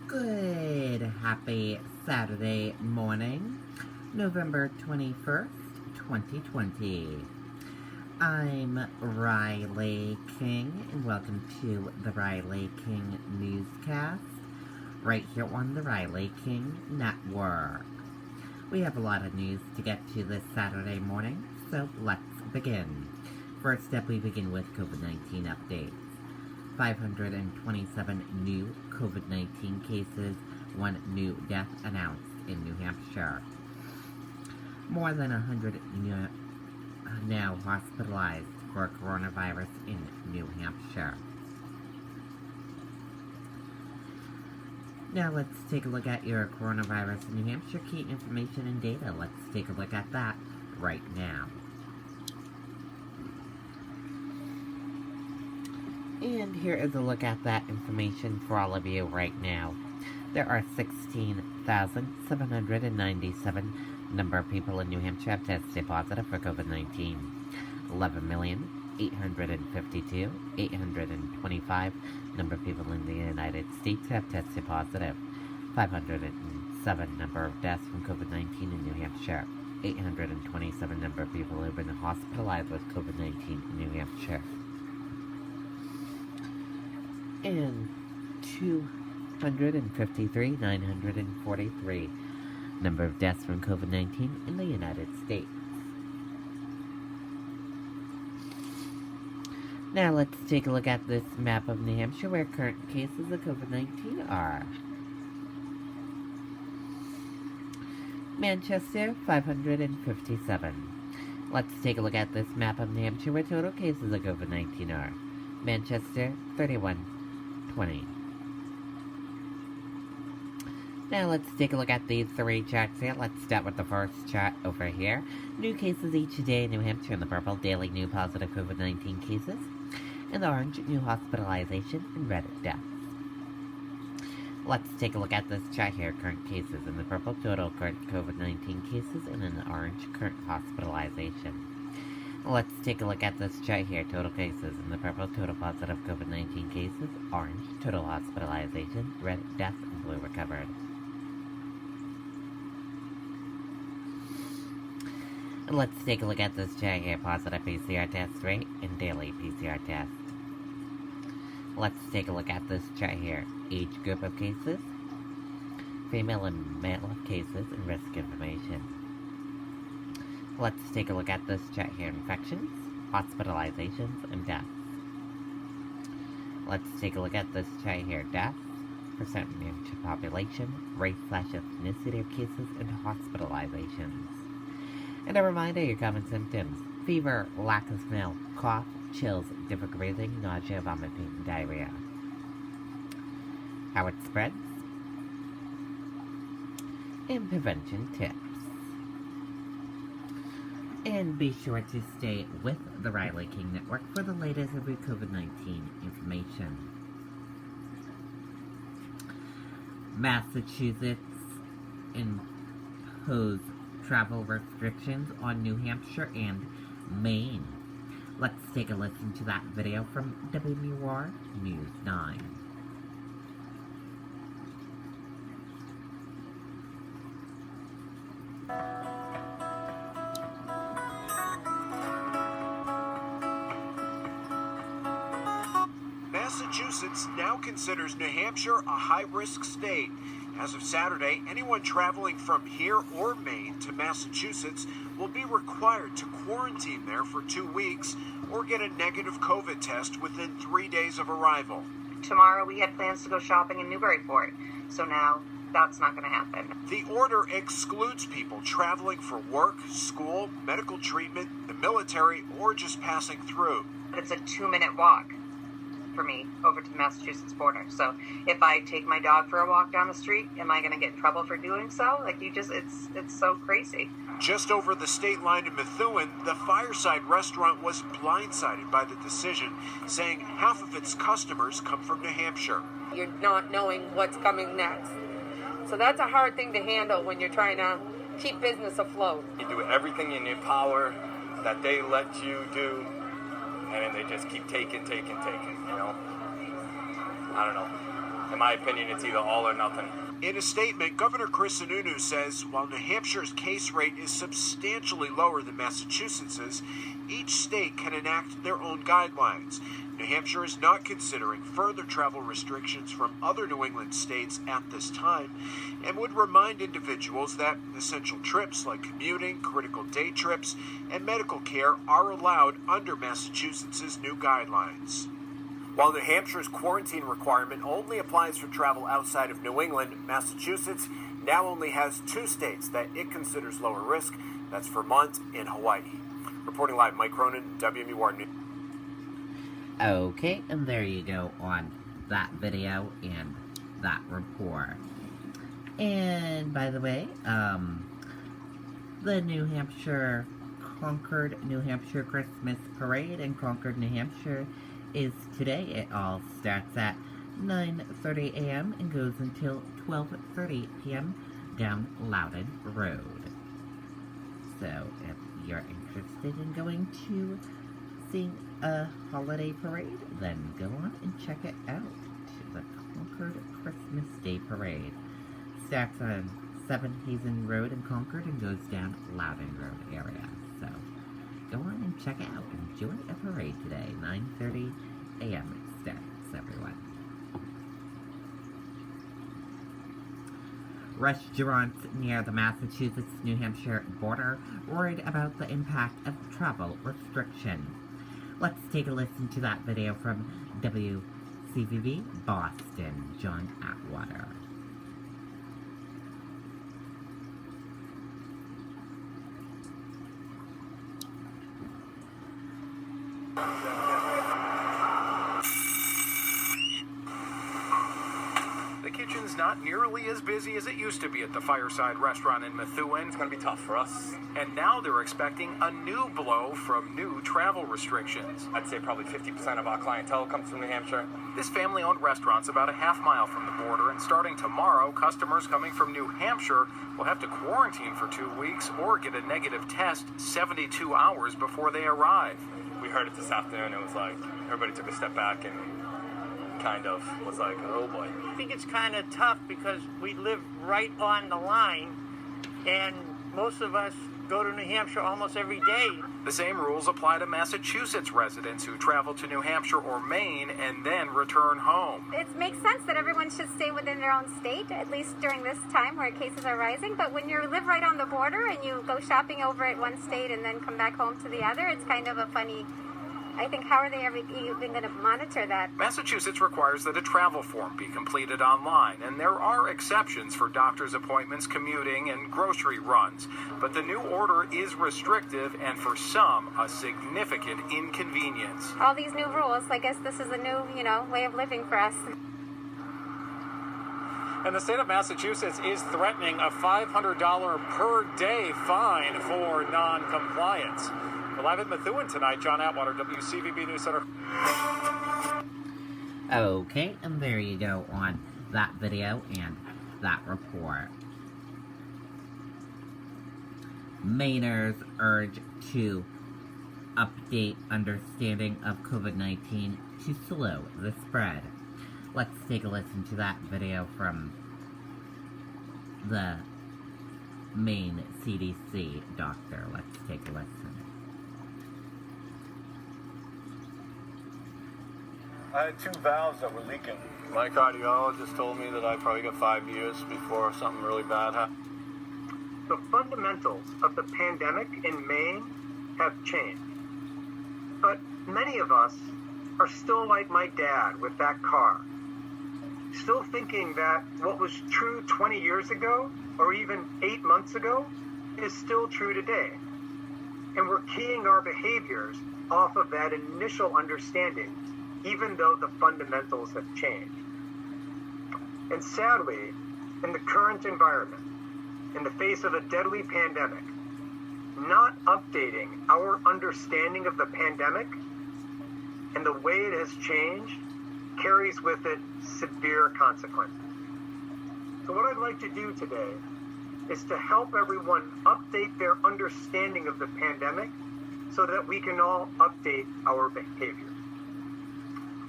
Good, happy Saturday morning, November 21st, 2020. I'm Riley King, and welcome to the Riley King Newscast, right here on the Riley King Network. We have a lot of news to get to this Saturday morning, so let's begin. First up, we begin with COVID-19 updates. 527 new COVID-19 cases, 1 new death announced in New Hampshire. More than 100 now hospitalized for coronavirus in New Hampshire. Now let's take a look at your coronavirus in New Hampshire key information and data. Let's take a look at that right now. And here is a look at that information for all of you right now. There are 16,797 number of people in New Hampshire have tested positive for COVID-19. 11,852,825 number of people in the United States have tested positive. 507 number of deaths from COVID-19 in New Hampshire. 827 number of people who have been hospitalized with COVID-19 in New Hampshire. And 253,943 number of deaths from COVID-19 in the United States. Now let's take a look at this map of New Hampshire where current cases of COVID-19 are. Manchester, 557. Let's take a look at this map of New Hampshire where total cases of COVID-19 are. Manchester, 3120. Now let's take a look at these 3 charts here. Let's start with the first chart over here. New cases each day in New Hampshire. In the purple, daily new positive COVID-19 cases. In the orange, new hospitalization. And red, deaths. Let's take a look at this chart here. Current cases. In the purple, total current COVID-19 cases. And in the orange, current hospitalization. Let's take a look at this chart here. Total cases. In the purple, total positive COVID-19 cases. Orange, total hospitalization. Red, deaths. And blue, recovered. And let's take a look at this chart here. Positive PCR test rate and daily PCR test. Let's take a look at this chart here. Age group of cases. Female and male cases and risk information. Let's take a look at this chart here. Infections, hospitalizations, and deaths. Let's take a look at this chart here. Deaths, percentage of population, race/ethnicity of cases, and hospitalizations. And a reminder, your common symptoms: fever, lack of smell, cough, chills, difficult breathing, nausea, vomiting, and diarrhea. How it spreads, and prevention tips. And be sure to stay with the Riley King Network for the latest of your COVID-19 information. Massachusetts imposed travel restrictions on New Hampshire and Maine. Let's take a listen to that video from WMUR News 9. Massachusetts now considers New Hampshire a high-risk state. As of Saturday, anyone traveling from here or Maine to Massachusetts will be required to quarantine there for 2 weeks or get a negative COVID test within 3 days of arrival. Tomorrow we had plans to go shopping in Newburyport, so now that's not going to happen. The order excludes people traveling for work, school, medical treatment, the military, or just passing through. It's a 2-minute walk for me over to the Massachusetts border. So if I take my dog for a walk down the street, am I going to get in trouble for doing so? It's so crazy. Just over the state line in Methuen, the Fireside restaurant was blindsided by the decision, saying half of its customers come from New Hampshire. You're not knowing what's coming next. So that's a hard thing to handle when you're trying to keep business afloat. You do everything in your power that they let you do, and then they just keep taking, you know? I don't know. In my opinion, it's either all or nothing. In a statement, Governor Chris Sununu says while New Hampshire's case rate is substantially lower than Massachusetts's, each state can enact their own guidelines. New Hampshire is not considering further travel restrictions from other New England states at this time and would remind individuals that essential trips like commuting, critical day trips, and medical care are allowed under Massachusetts's new guidelines. While New Hampshire's quarantine requirement only applies for travel outside of New England, Massachusetts now only has 2 states that it considers lower risk. That's Vermont and Hawaii. Reporting live, Mike Cronin, WMUR News. Okay, and there you go on that video and that report. And by the way, the New Hampshire Concord, New Hampshire Christmas Parade in Concord, New Hampshire is today. It all starts at 9:30 a.m. and goes until 12:30 p.m. down Loudon Road. So if you're interested in going to see a holiday parade, then go on and check it out. The Concord Christmas Day Parade starts on 7 Hazen Road in Concord and goes down Loudon Road area. So go on and check it out. Enjoy a parade today. 9:30 a.m. it starts, everyone. Restaurants near the Massachusetts-New Hampshire border worried about the impact of travel restriction. Let's take a listen to that video from WCVB Boston, John Atwater. The kitchen's not nearly as busy as it used to be at the Fireside Restaurant in Methuen. It's going to be tough for us. And now they're expecting a new blow from new travel restrictions. I'd say probably 50% of our clientele comes from New Hampshire. This family-owned restaurant's about a half-mile from the border, and starting tomorrow, customers coming from New Hampshire will have to quarantine for 2 weeks or get a negative test 72 hours before they arrive. We heard it this afternoon. It was like everybody took a step back and kind of was like, oh boy. I think it's kind of tough because we live right on the line, and most of us go to New Hampshire almost every day. The same rules apply to Massachusetts residents who travel to New Hampshire or Maine and then return home. It makes sense that everyone should stay within their own state, at least during this time where cases are rising. But when you live right on the border and you go shopping over at one state and then come back home to the other, it's kind of a funny... I think, how are they ever even going to monitor that? Massachusetts requires that a travel form be completed online, and there are exceptions for doctor's appointments, commuting, and grocery runs. But the new order is restrictive and, for some, a significant inconvenience. All these new rules, I guess this is a new, way of living for us. And the state of Massachusetts is threatening a $500 per day fine for non-compliance. We're live at Methuen tonight. John Atwater, WCVB News Center. Okay, and there you go on that video and that report. Mainers urge to update understanding of COVID-19 to slow the spread. Let's take a listen to that video from the Maine CDC doctor. Let's take a listen. I had 2 valves that were leaking. My cardiologist told me that I probably got 5 years before something really bad happened. The fundamentals of the pandemic in Maine have changed. But many of us are still like my dad with that car. Still thinking that what was true 20 years ago, or even 8 months ago, is still true today. And we're keying our behaviors off of that initial understanding, even though the fundamentals have changed. And sadly, in the current environment, in the face of a deadly pandemic, not updating our understanding of the pandemic and the way it has changed carries with it severe consequences. So what I'd like to do today is to help everyone update their understanding of the pandemic so that we can all update our behaviors.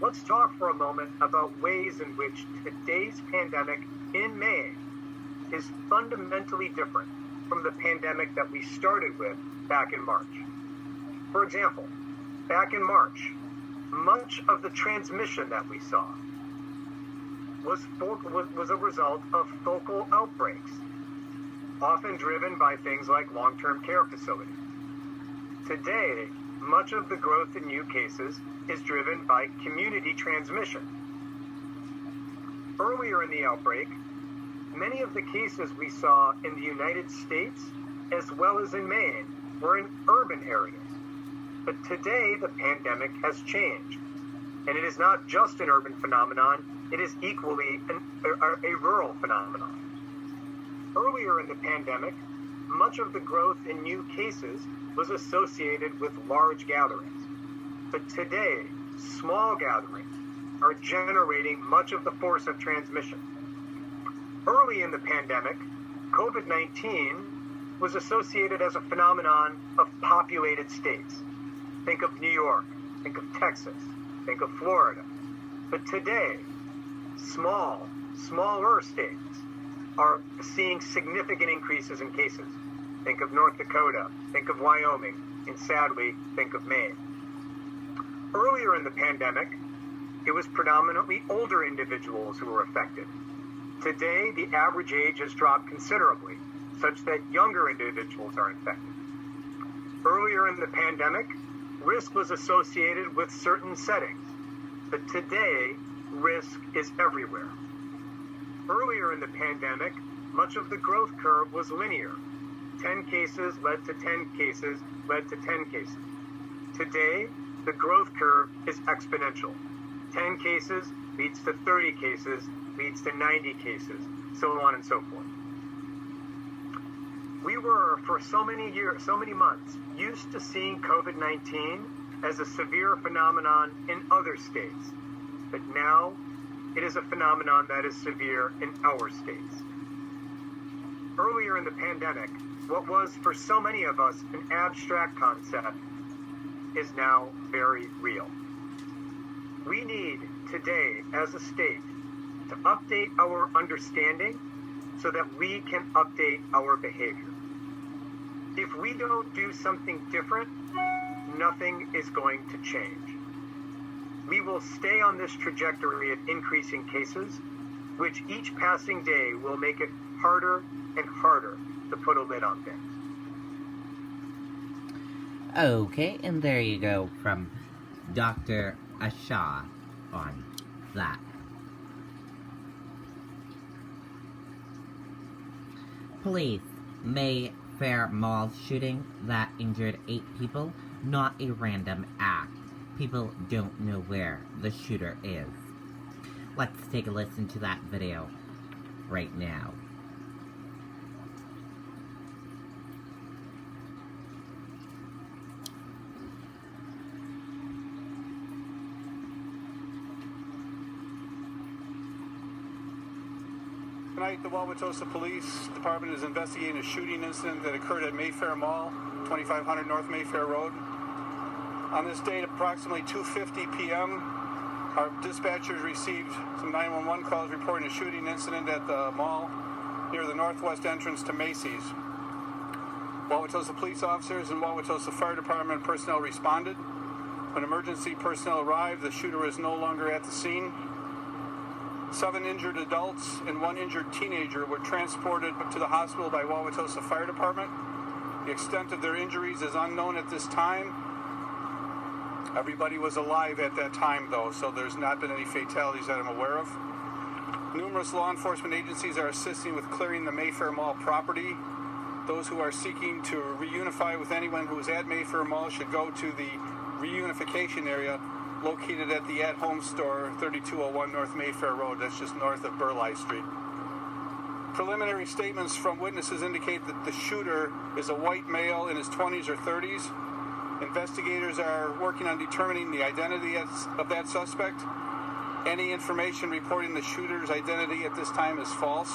let's talk for a moment about ways in which today's pandemic in Maine is fundamentally different from the pandemic that we started with back in March. For example, back in March, much of the transmission that we saw was a result of focal outbreaks, often driven by things like long-term care facilities. Today, much of the growth in new cases is driven by community transmission. Earlier in the outbreak, many of the cases we saw in the United States, as well as in Maine, were in urban areas. But today, the pandemic has changed. And it is not just an urban phenomenon, it is equally a rural phenomenon. Earlier in the pandemic, much of the growth in new cases was associated with large gatherings. But today, small gatherings are generating much of the force of transmission. Early in the pandemic, COVID-19 was associated as a phenomenon of populated states. Think of New York, think of Texas, think of Florida. But today, smaller states are seeing significant increases in cases. Think of North Dakota, think of Wyoming, and sadly, think of Maine. Earlier in the pandemic, it was predominantly older individuals who were affected. Today, the average age has dropped considerably, such that younger individuals are infected. Earlier in the pandemic, risk was associated with certain settings, but today, risk is everywhere. Earlier in the pandemic, much of the growth curve was linear. 10 cases led to 10 cases, led to 10 cases. Today, the growth curve is exponential. 10 cases leads to 30 cases, leads to 90 cases, so on and so forth. We were, for so many years, so many months, used to seeing COVID-19 as a severe phenomenon in other states. But now, it is a phenomenon that is severe in our states. Earlier in the pandemic, what was for so many of us an abstract concept is now very real. We need today, as a state, to update our understanding so that we can update our behavior. If we don't do something different, nothing is going to change. We will stay on this trajectory of increasing cases, which each passing day will make it harder and harder to put a lid on things. Okay, and there you go from Dr. Asha on that. Police, Mayfair Mall shooting that injured 8 people, not a random act. People don't know where the shooter is. Let's take a listen to that video right now. Tonight, the Wauwatosa Police Department is investigating a shooting incident that occurred at Mayfair Mall, 2500 North Mayfair Road. On this date, approximately 2:50 p.m., our dispatchers received some 911 calls reporting a shooting incident at the mall near the northwest entrance to Macy's. Wauwatosa police officers and Wauwatosa Fire Department personnel responded. When emergency personnel arrived, the shooter was no longer at the scene. 7 injured adults and 1 injured teenager were transported to the hospital by Wauwatosa Fire Department. The extent of their injuries is unknown at this time. Everybody was alive at that time, though, so there's not been any fatalities that I'm aware of. Numerous law enforcement agencies are assisting with clearing the Mayfair Mall property. Those who are seeking to reunify with anyone who is at Mayfair Mall should go to the reunification area located at the At Home store, 3201 North Mayfair Road. That's just north of Burleigh Street. Preliminary statements from witnesses indicate that the shooter is a white male in his 20s or 30s. Investigators are working on determining the identity of that suspect. Any information reporting the shooter's identity at this time is false.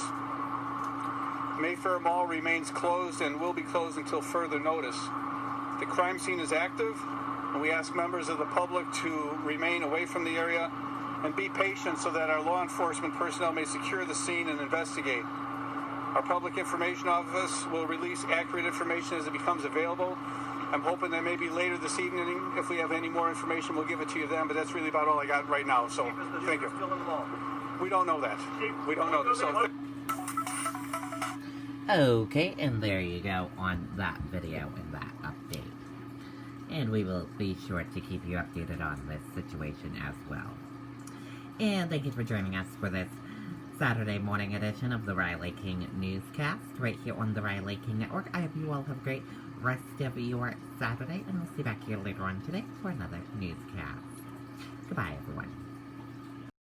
Mayfair Mall remains closed and will be closed until further notice. The crime scene is active. And we ask members of the public to remain away from the area and be patient so that our law enforcement personnel may secure the scene and investigate. Our Public Information Office will release accurate information as it becomes available. I'm hoping that maybe later this evening, if we have any more information, we'll give it to you then, but that's really about all I got right now, so thank you. We don't know that. We don't know this. So Okay, and there you go on that video and that update. And we will be sure to keep you updated on this situation as well. And thank you for joining us for this Saturday morning edition of the Riley King Newscast, right here on the Riley King Network. I hope you all have a great rest of your Saturday, and we'll see you back here later on today for another newscast. Goodbye, everyone.